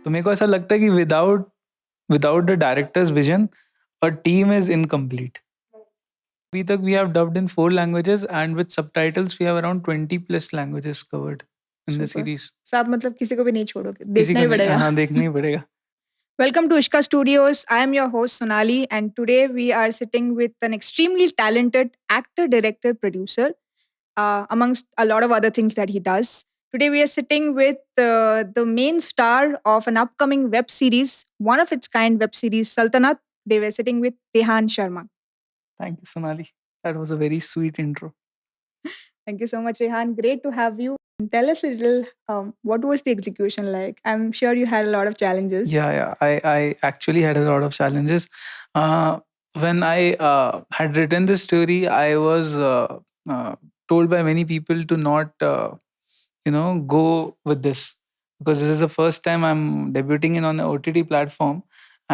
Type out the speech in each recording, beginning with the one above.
तो मेरे को ऐसा लगता है कि without without the directors vision a team is incomplete. अभी तक we have dubbed in 4 languages and with subtitles we have around 20 plus languages covered in the super. series. सो आप मतलब किसी को भी नहीं छोड़ोगे, किसी देखना को ही नहीं, पड़ेगा. हाँ देखना ही पड़ेगा. Welcome to Ishka Studios. I am your host Sonali, and today we are sitting with an extremely talented actor, director, producer, amongst a lot of other things that he does. Today we are sitting with the main star of an upcoming web series, one of its kind web series, Sultanat. Today we are sitting with Rehan Sharma. Thank you, Sonali. That was a very sweet intro. Thank you so much, Rehan. Great to have you. Tell us a little, what was the execution like? I'm sure you had a lot of challenges. Yeah. I actually had a lot of challenges. When I had written this story, I was told by many people to not, go with this, because this is the first time I'm debuting in on an OTT platform,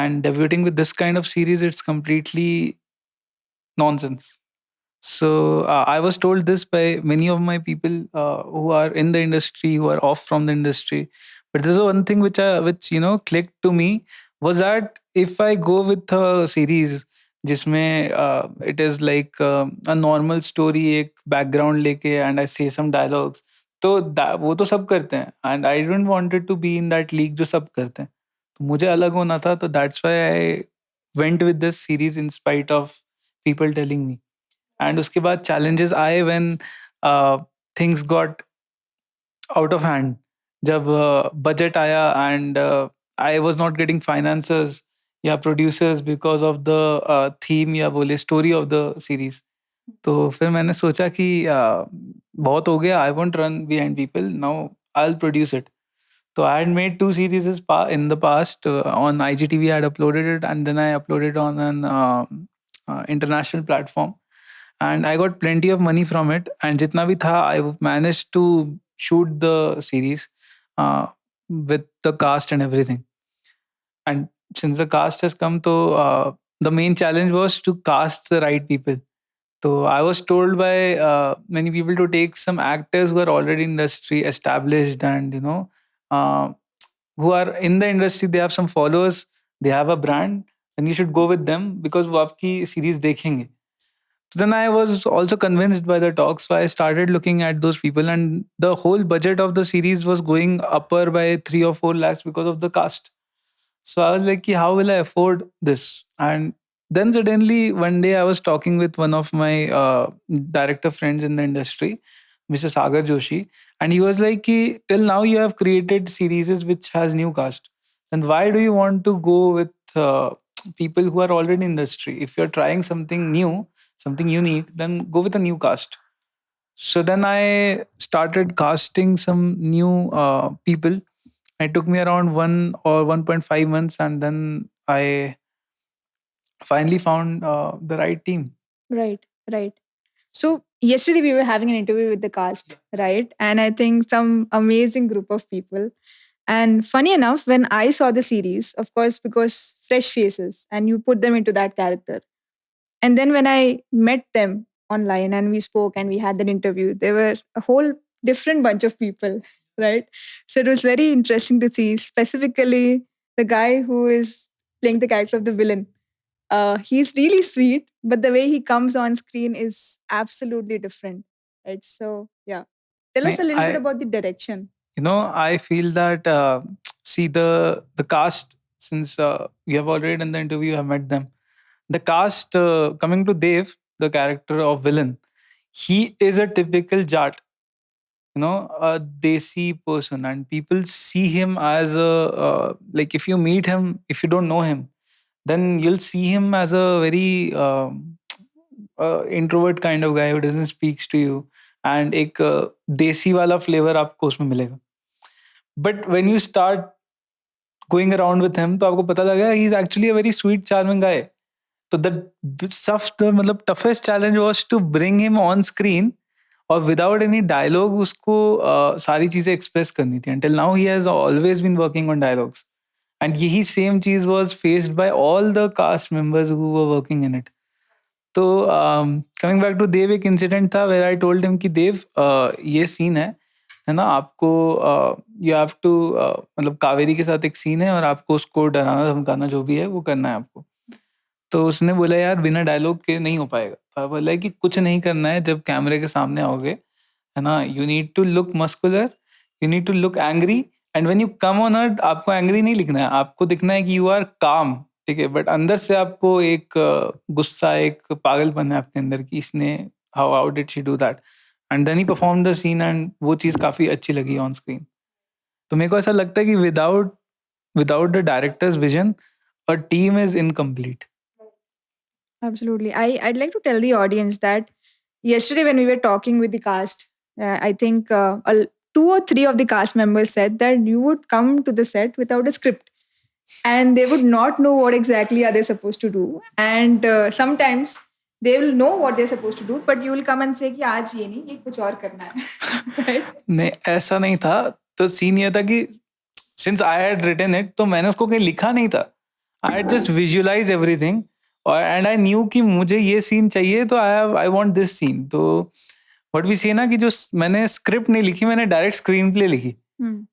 and debuting with this kind of series, it's completely nonsense. So I was told this by many of my people who are in the industry, who are off from the industry. But this is one thing which clicked to me, was that if I go with a series जिसमें it is like a normal story, एक background लेके and I say some dialogues, तो वो तो सब करते हैं, and I didn't wanted to be in that league जो सब करते हैं. तो मुझे अलग होना था, तो that's why I went with this series in spite of people telling me. And उसके बाद चैलेंजेस आए when things got out of hand, जब बजट आया and I was not getting financers या producers because of the theme या bold story of the series. तो फिर मैंने सोचा कि बहुत हो गया, I won't run behind people, now I will produce it. So I had made 2 series in the past on IGTV. I had uploaded it, and then I uploaded on an international platform, and I got plenty of money from it. And jitna bhi tha, I managed to shoot the series uh, with the cast and everything. And since the cast has come, to the main challenge was to cast the right people. So I was told by many people to take some actors who are already in industry established, and uh, who are in the industry. They have some followers, they have a brand, and you should go with them because वो आपकी series देखेंगे. So then I was also convinced by the talks, so I started looking at those people, and the whole budget of the series was going upper by 3 or 4 lakhs because of the cast. So I was like, "Ki, how will I afford this?" And then suddenly one day I was talking with one of my director friends in the industry, Mr. Sagar Joshi, and he was like, "Ki, till now you have created series which has new cast. Then why do you want to go with people who are already in industry? If you're trying something new, something unique, then go with a new cast." So then I started casting some new people. It took me around 1 or 1.5 months, and then I finally found the right team. Right, right. So yesterday we were having an interview with the cast, right? And I think some amazing group of people. And funny enough, when I saw the series, of course, because fresh faces and you put them into that character. And then when I met them online and we spoke and we had that interview, they were a whole different bunch of people, right? So it was very interesting to see, specifically the guy who is playing the character of the villain. He's really sweet, but the way he comes on screen is absolutely different, right? So yeah, tell us a little bit I about the direction. I feel that see the cast, since you have already done the interview, you have met them. The cast, coming to Dev, the character of villain, he is a typical Jat, a desi person, and people see him as a like, if you meet him, if you don't know him, then you'll see him as a very introvert kind of guy who doesn't speaks to you, and एक देसी वाला flavor आपको उसमें मिलेगा. But when you start going around with him, तो आपको पता लगेगा he's actually a very sweet, charming guy. So the मतलब toughest challenge was to bring him on screen और without any dialogue उसको सारी चीजें express करनी थी. Until now he has always been working on dialogues, and यही same चीज was faced by all the cast members who were working in it. तो coming back to देव, एक इंसिडेंट था वेयर आई टोल्ड हिम कि देव, ये scene है, है ना, आपको यू हैव टू मतलब कावेरी के साथ एक सीन है और आपको उसको डराना धमकाना जो भी है वो करना है आपको। तो उसने बोला यार बिना डायलॉग के नहीं हो पाएगा। तो बोला कि कुछ नहीं करना है, जब कैमरे के सामने आओगे, है ना, you need to look muscular, you need to look angry, and when you come on earth आपको एंग्री नहीं लिखना है, आपको दिखना है कि यू आर काम, ठीक है, बट अंदर से आपको एक गुस्सा, एक पागलपन है आपके अंदर कि इसने how did she do that, and then he perform the scene, and वो चीज़ काफ़ी अच्छी लगी ऑन स्क्रीन। तो मेरे को ऐसा लगता है कि without without the directors vision a team is incomplete. Absolutely. I'd like to tell the audience that yesterday when we were talking with the cast, I think two or three of the cast members said that you would come to the set without a script and they would not know what exactly are they supposed to do. And sometimes they will know what they're supposed to do, but you will come and say कि आज ये नहीं, ये कुछ और करना है. Right? नहीं, ऐसा नहीं था। तो सीन ये था कि since I had written it, तो मैंने उसको कहीं लिखा नहीं था, I had just visualise everything, और एंड आई न्यू कि मुझे ये सीन चाहिए, तो आई वांट दिस सीन। तो व्हाट वी से ना कि जो मैंने स्क्रिप्ट नहीं लिखी, मैंने डायरेक्ट स्क्रीन प्ले लिखी।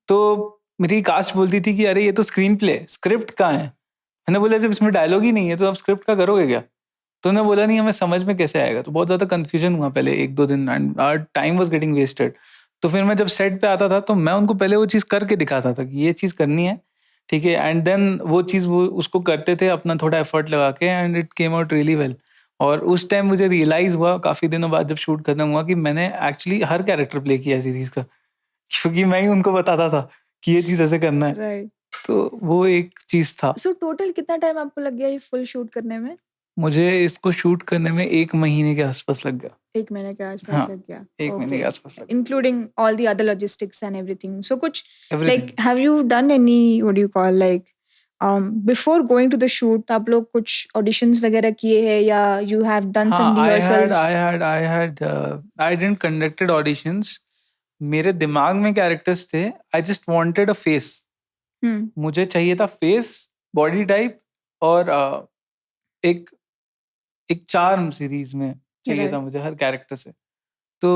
तो मेरी कास्ट बोलती थी कि अरे ये तो स्क्रीन प्ले, स्क्रिप्ट कहाँ है? मैंने बोला जब इसमें डायलॉग ही नहीं है तो आप स्क्रिप्ट का करोगे क्या? तो उन्होंने बोला नहीं, हमें समझ में कैसे आएगा। तो बहुत ज़्यादा कन्फ्यूजन हुआ पहले 1-2 दिन, and our time was getting wasted. तो फिर मैं जब सेट पे आता था तो मैं उनको पहले वो चीज़ करके दिखाता था कि ये चीज़ करनी है, ठीक है, एंड देन वो चीज़ वो उसको करते थे अपना थोड़ा एफर्ट लगा के, and it came out really well. और उस टाइम मुझे रियलाइज़ हुआ काफ़ी दिनों बाद जब शूट खत्म हुआ कि मैंने एक्चुअली हर कैरेक्टर प्ले किया है सीरीज़ का, क्योंकि मैं ही उनको बताता था कि ये चीज़ ऐसे करना है। Right. तो वो एक चीज़ था। So total कितना टाइम आपको लग गया ये फुल शूट करने में? मुझे इसको शूट करने में 1 महीने के आसपास लग गया। 1 महीने के आसपास हाँ, लग गया. 1 महीने के Okay. आसपास लग गया। Including all the other logistics and everything. So कुछ everything. like have you done any what do you call like before going to the shoot आप लोग कुछ auditions वगैरह किए हैं या you have done हाँ, some rehearsals? I didn't conducted auditions. मेरे दिमाग में कैरेक्टर्स थे। I just wanted a face. मुझे चाहिए था फेस, बॉडी टाइप, और एक एक चार्म सीरीज में चाहिए था Right. मुझे हर कैरेक्टर से। तो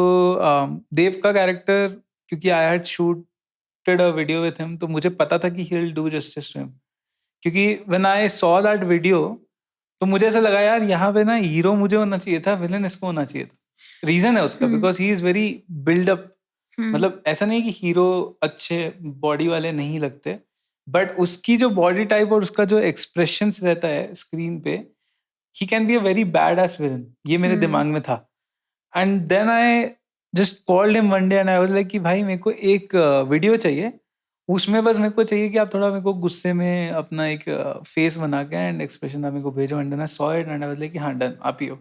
देव का कैरेक्टर, क्योंकि I had shooted a video with him, तो मुझे पता था कि he will do justice to him. क्योंकि when I saw that video, तो मुझे ऐसा लगा यार यहाँ पे ना हीरो मुझे होना चाहिए था, विलन इसको होना चाहिए था। रीजन है उसका, because he is very build up. मतलब ऐसा नहीं कि हीरो अच्छे बॉडी वाले नहीं लगते, बट उसकी जो बॉडी टाइप और उसका जो एक्सप्रेशंस रहता है स्क्रीन पे, he can be a very bad ass villain, ये मेरे दिमाग में था। And then I just called him one day and I was like कि भाई मेरे को एक वीडियो चाहिए, उसमें बस मेरे को चाहिए कि आप थोड़ा मेरे को गुस्से में अपना एक फेस बना के एंड एक्सप्रेशन आप मेरे को भेजो। And then I saw it and I was like कि हाँ डन, आप ही हो।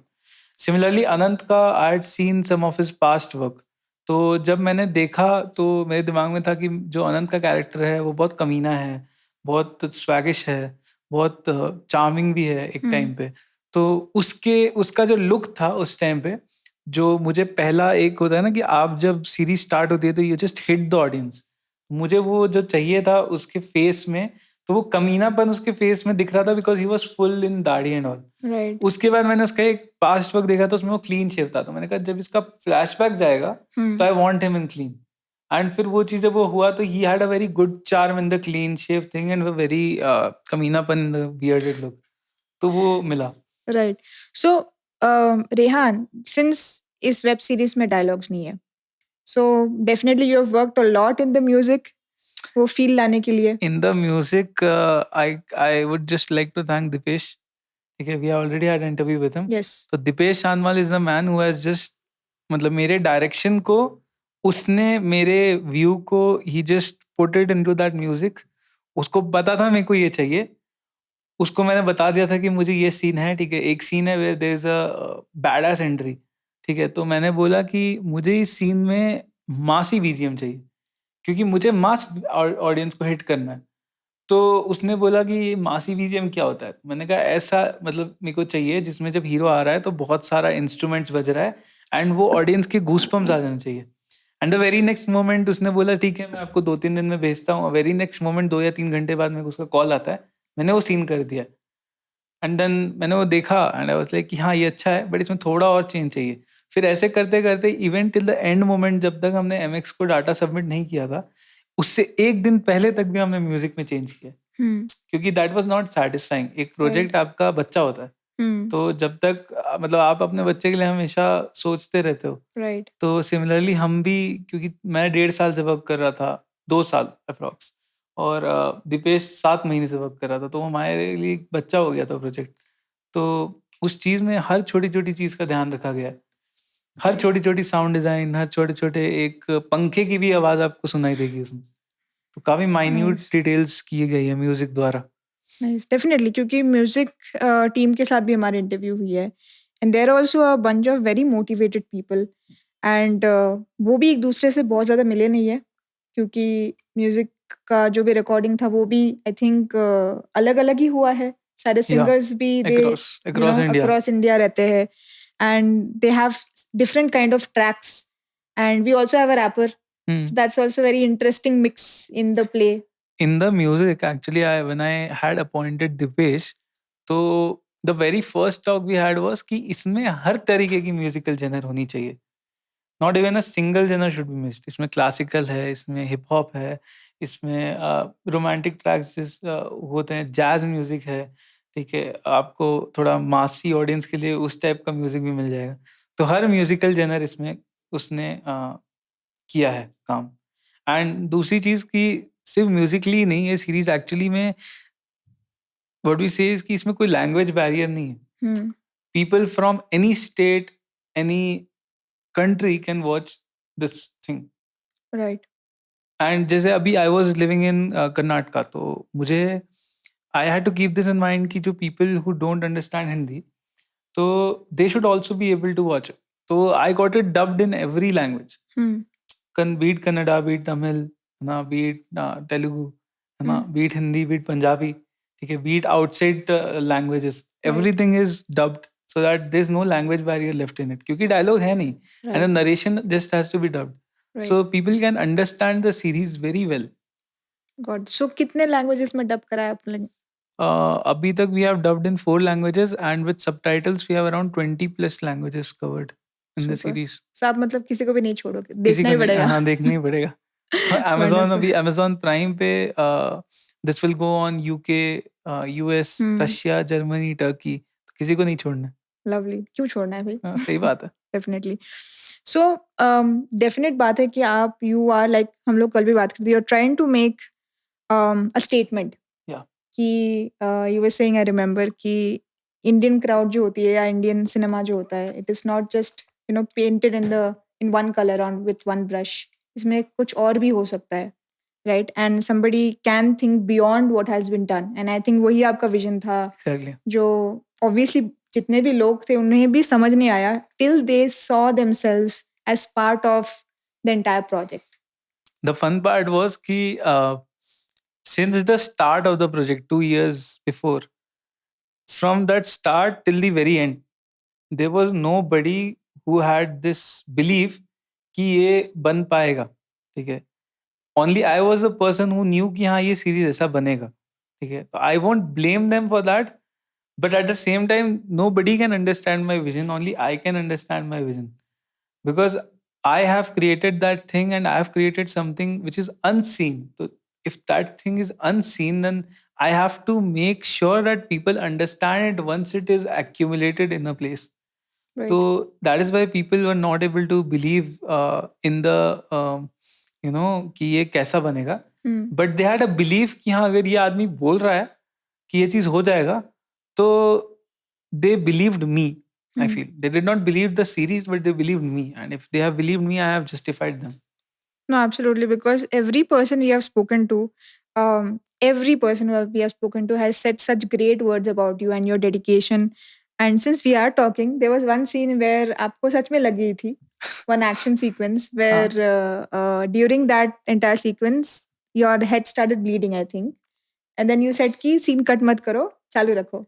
सिमिलरली अनंत का I had seen some of his past work, तो जब मैंने देखा तो मेरे दिमाग में था कि जो अनंत का कैरेक्टर है वो बहुत कमीना है, बहुत स्वैगिश है, बहुत चार्मिंग भी है एक टाइम पे। तो उसका जो लुक था उस टाइम पे, जो मुझे पहला एक होता है ना कि आप जब सीरीज स्टार्ट होती है तो you just hit the audience, मुझे वो जो चाहिए था उसके फेस में, तो वो कमीनापन उसके फेस में दिख रहा था, because he was full in दाढ़ी एंड ऑल। Right. उसके बाद मैंने उसका एक पास्ट वर्क देखा तो उसमें वो क्लीन शेव था, तो मैंने कहा जब इसका फ्लैशबैक जाएगा तो I want him in clean. And फिर वो चीज़ जब वो हुआ तो he had a very good charm in the clean shave thing and very कमीनापन इन द बियर्डेड लुक, तो वो मिला। Right. So, Rehan, since इस वेब सीरीज में डायलॉग्स नहीं है, so definitely you have worked a lot in the music, वो feel लाने के लिए. In the music, I would just like to thank Dipesh. Okay, we have already had an interview with him. Yes. So Dipesh Chanwal is the man who has just, मतलब मेरे direction को, उसने मेरे view को, he just put it into that music. उसको पता था मेरे को ये चाहिए, उसको मैंने बता दिया था कि मुझे ये सीन है, ठीक है, एक सीन है where there is a badass entry, ठीक है, तो मैंने बोला कि मुझे इस सीन में मासी बीजीएम चाहिए, क्योंकि मुझे मास ऑडियंस को हिट करना है। तो उसने बोला कि मासी बीजीएम क्या होता है? मैंने कहा ऐसा, मतलब मेरे को चाहिए जिसमें जब हीरो आ रहा है तो बहुत सारा इंस्ट्रूमेंट्स बज रहा है एंड वो ऑडियंस के गूसपम्स आ जाने चाहिए। And the very next moment उसने बोला ठीक है मैं आपको 2-3 दिन में भेजता हूँ। वेरी नेक्स्ट मोमेंट 2 या 3 घंटे बाद मेरे को उसका कॉल आता है, मैंने वो सीन कर दिया। एंड देन मैंने वो देखा एंड आई वाज लाइक कि हाँ ये अच्छा है, बट इसमें थोड़ा और चेंज चाहिए। फिर ऐसे करते करते event till the end moment, जब तक हमने एमएक्स को डाटा सबमिट नहीं किया था, उससे एक दिन पहले तक भी हमने म्यूजिक में चेंज किया, क्योंकि दैट वाज नॉट सेटिस्फाइंग। एक प्रोजेक्ट आपका बच्चा होता है, तो जब तक मतलब आप अपने बच्चे के लिए हमेशा सोचते रहते हो, राइट। तो सिमिलरली हम भी, क्योंकि मैं 1.5 साल से वर्क कर रहा था, 2 साल अप्रॉक्स, और दीपेश 7 महीने से वर्क कर रहा था, तो हमारे लिए एक बच्चा हो गया था प्रोजेक्ट। तो उस चीज़ में हर छोटी छोटी चीज़ का ध्यान रखा गया है, हर छोटी छोटी साउंड डिज़ाइन, हर छोटे छोटे, एक पंखे की भी आवाज़ आपको सुनाई देगी उसमें, तो काफ़ी माइन्यूट नाइस डिटेल्स किए गई है म्यूजिक द्वारा। नाइस डेफिनेटली, क्योंकि म्यूजिक टीम के साथ भी हमारी इंटरव्यू हुई है, and there also a bunch of very motivated people, and वो भी एक दूसरे से बहुत ज़्यादा मिले नहीं है, क्योंकि म्यूजिक का जो भी रिकॉर्डिंग था वो भी आई थिंक अलग अलग ही हुआ है। सारे या सिंगर्स भी they across across India. Across India रहते हैं, and they have different kind of tracks, and we also have a rapper, so that's also very interesting mix in the play. In the music, actually, when I had appointed Dipesh, तो the very first talk we had was कि इसमें हर तरीके की musical genre होनी चाहिए, not even a single genre should be missed. इसमें classical है, इसमें हिप हॉप है, इसमें रोमांटिक ट्रैक्स होते हैं, जैज म्यूजिक है, ठीक है, आपको थोड़ा मासी ऑडियंस के लिए उस टाइप का म्यूजिक भी मिल जाएगा। तो हर म्यूजिकल जनर इसमें उसने किया है काम। एंड दूसरी चीज़ कि सिर्फ म्यूजिकली नहीं, ये सीरीज एक्चुअली में व्हाट वी से कि इसमें कोई लैंग्वेज बैरियर नहीं है। People from any state, any country can watch this thing. Right. And जैसे अभी I was living in Karnataka, तो मुझे I had to keep this in mind कि जो people who don't understand Hindi, तो they should also be able to watch it. तो I got it dubbed in every language, beat Kannada, beat Tamil, है ना, beat Telugu, है ना, बीट हिंदी, बीट पंजाबी, ठीक है, be it outside languages, everything is dubbed so that there's no language barrier left in it, क्योंकि dialogue है नहीं, and the right. narration just has to be dubbed, so right. people can understand the series very well. God, so कितने languages में dub कराया आपने? अभी तक we have dubbed in 4 languages, and with subtitles we have around 20 plus languages covered in the super. series. सो आप मतलब किसी को भी नहीं छोड़ोगे, किसी देखना को ही नहीं, पड़ेगा। हाँ, देखना ही पड़ेगा। तो अमेजोन, वंडरफुल। अभी अमेजोन प्राइम पे this will go on UK, US, Russia, Germany, Turkey, तो किसी को नहीं छोड़ना है। लवली, क्यों छोड़ना है भाई? सही बात है। डेफिनेटली। सो डेफिनेट बात है कि आप, यू आर लाइक, हम लोग कल भी बात करते, you are trying to make a statement या कि you were saying, I remember, कि इंडियन क्राउड जो होती है या इंडियन सिनेमा जो होता है, it is not just painted in one colour on with one brush, इसमें कुछ और भी हो सकता है, right? And somebody can think beyond what has been done, and I think वही आपका विजन था, एग्जैक्टली। जो ऑब्वियसली जितने भी लोग थे उन्हें भी समझ नहीं आया till they saw themselves as part of the entire project. The fun part was कि since the start of the project 2 years before, from that start till the very end, there was nobody who had this belief कि ये बन पाएगा, ठीक है। Only I was the person who knew कि हाँ ये सीरीज ऐसा बनेगा, ठीक है। तो I won't blame them for that, but at the same time nobody can understand my vision, only I can understand my vision, because I have created that thing and I have created something which is unseen. So if that thing is unseen, then I have to make sure that people understand it once it is accumulated in a place. Right. So that is why people were not able to believe in the कि ये कैसा बनेगा, but they had a belief कि हाँ अगर ये आदमी बोल रहा है कि ये चीज हो जाएगा, तो they believed me. I feel they did not believe the series, but they believed me, and if they have believed me, I have justified them. No, absolutely, because every person we have spoken to, every person who we have spoken to has said such great words about you and your dedication. And since we are talking, there was one scene where आपको सच में लग गई थी, one action sequence where during that entire sequence your head started bleeding, I think, and then you said कि scene cut मत करो, चालू रखो.